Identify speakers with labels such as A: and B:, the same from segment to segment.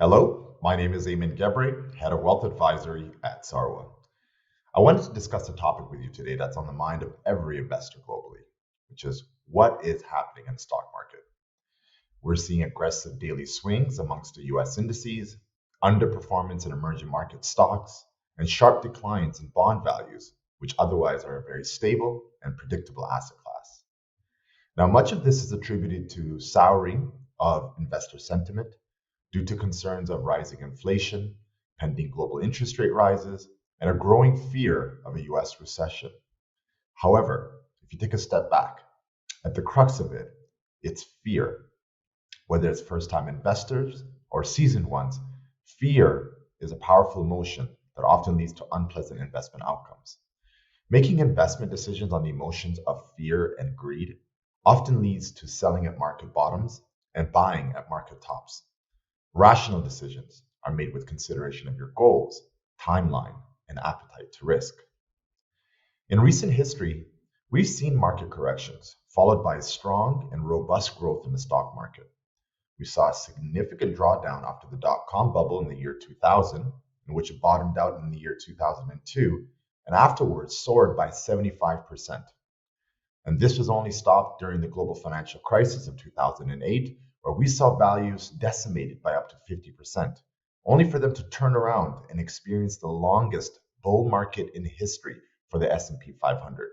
A: Hello, my name is Ghebre, Head of Wealth Advisory at Sarwa. I wanted to discuss a topic with you today that's on the mind of every investor globally, which is what is happening in the stock market. We're seeing aggressive daily swings amongst the US indices, underperformance in emerging market stocks, and sharp declines in bond values, which otherwise are a very stable and predictable asset class. Now, much of this is attributed to souring of investor sentiment due to concerns of rising inflation, pending global interest rate rises, and a growing fear of a US recession. However, if you take a step back, at the crux of it, it's fear. Whether it's first time investors or seasoned ones, fear is a powerful emotion that often leads to unpleasant investment outcomes. Making investment decisions on the emotions of fear and greed often leads to selling at market bottoms and buying at market tops. Rational decisions are made with consideration of your goals, timeline, and appetite to risk. In recent history, we've seen market corrections followed by strong and robust growth in the stock market. We saw a significant drawdown after the dot-com bubble in the year 2000, in which it bottomed out in the year 2002, and afterwards soared by 75%. And this was only stopped during the global financial crisis of 2008, where we saw values decimated by up to 50%, only for them to turn around and experience the longest bull market in history for the S&P 500.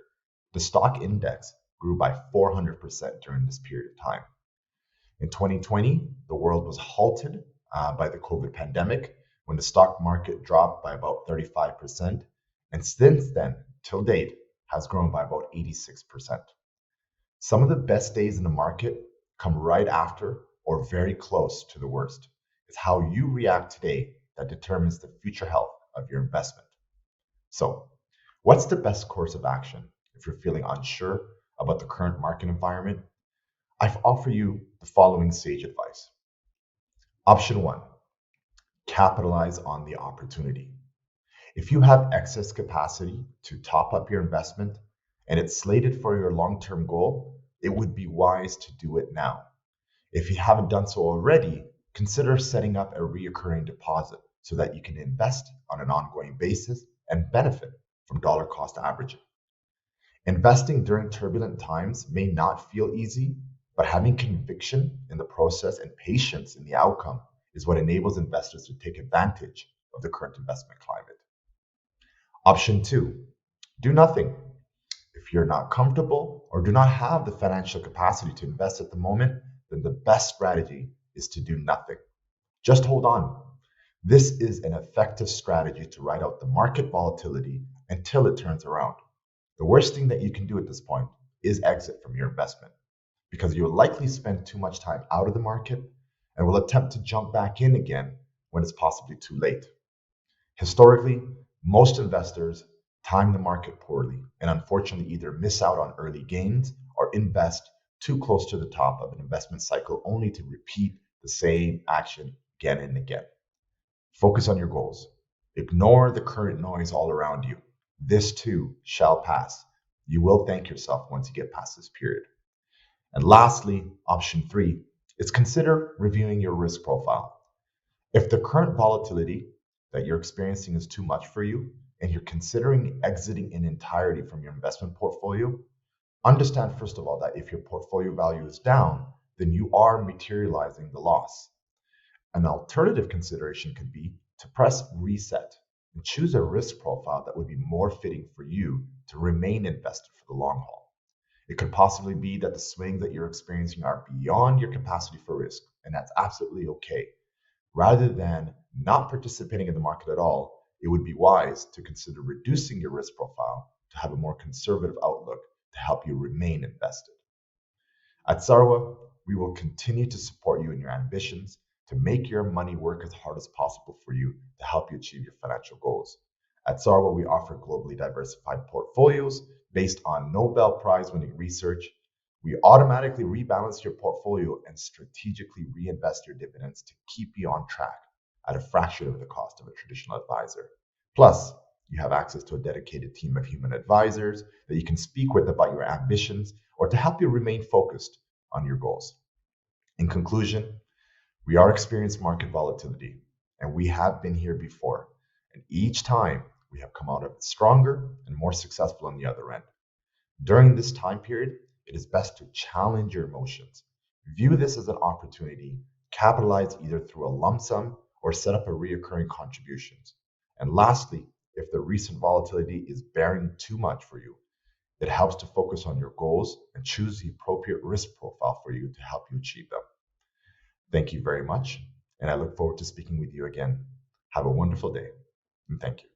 A: The stock index grew by 400% during this period of time. In 2020, the world was halted by the COVID pandemic when the stock market dropped by about 35%, and since then, till date, has grown by about 86%. Some of the best days in the market come right after or very close to the worst. It's how you react today that determines the future health of your investment. So, what's the best course of action if you're feeling unsure about the current market environment? I've offered you the following sage advice. Option 1, capitalize on the opportunity. If you have excess capacity to top up your investment and it's slated for your long-term goal, it would be wise to do it now. If you haven't done so already, consider setting up a recurring deposit so that you can invest on an ongoing basis and benefit from dollar cost averaging. Investing during turbulent times may not feel easy, but having conviction in the process and patience in the outcome is what enables investors to take advantage of the current investment climate. Option 2, do nothing. If you're not comfortable or do not have the financial capacity to invest at the moment, then the best strategy is to do nothing. Just hold on. This is an effective strategy to ride out the market volatility until it turns around. The worst thing that you can do at this point is exit from your investment, because you'll likely spend too much time out of the market and will attempt to jump back in again when it's possibly too late. Historically, most investors time the market poorly and unfortunately either miss out on early gains or invest too close to the top of an investment cycle only to repeat the same action again and again. Focus on your goals. Ignore the current noise all around you. This too shall pass. You will thank yourself once you get past this period. And lastly, option 3 is consider reviewing your risk profile. If the current volatility that you're experiencing is too much for you and you're considering exiting in entirety from your investment portfolio, understand first of all that if your portfolio value is down, then you are materializing the loss. An alternative consideration could be to press reset and choose a risk profile that would be more fitting for you to remain invested for the long haul. It could possibly be that the swings that you're experiencing are beyond your capacity for risk, and that's absolutely okay. Rather than not participating in the market at all, it would be wise to consider reducing your risk profile to have a more conservative outlook to help you remain invested. At Sarwa, we will continue to support you in your ambitions to make your money work as hard as possible for you to help you achieve your financial goals. At Sarwa, we offer globally diversified portfolios based on Nobel Prize winning research. We automatically rebalance your portfolio and strategically reinvest your dividends to keep you on track at a fraction of the cost of a traditional advisor. Plus, you have access to a dedicated team of human advisors that you can speak with about your ambitions or to help you remain focused on your goals. In conclusion, We are experiencing market volatility, and we have been here before. And each time we have come out of it stronger and more successful on the other end. During this time period, it is best to challenge your emotions. View this as an opportunity, capitalize either through a lump sum or set up a reoccurring contributions. And lastly, if the recent volatility is bearing too much for you, it helps to focus on your goals and choose the appropriate risk profile for you to help you achieve them. Thank you very much, and I look forward to speaking with you again. Have a wonderful day, and thank you.